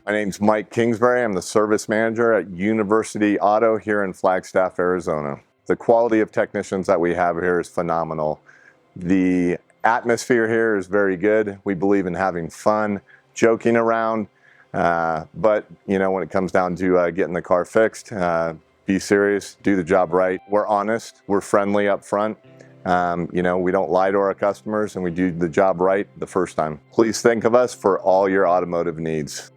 My name's Mike Kingsbury. I'm the service manager at University Auto here in Flagstaff, Arizona. The quality of technicians that we have here is phenomenal. The atmosphere here is very good. We believe in having fun, joking around, but when it comes down to getting the car fixed, be serious, do the job right. We're honest, we're friendly up front. We don't lie to our customers, and we do the job right the first time. Please think of us for all your automotive needs.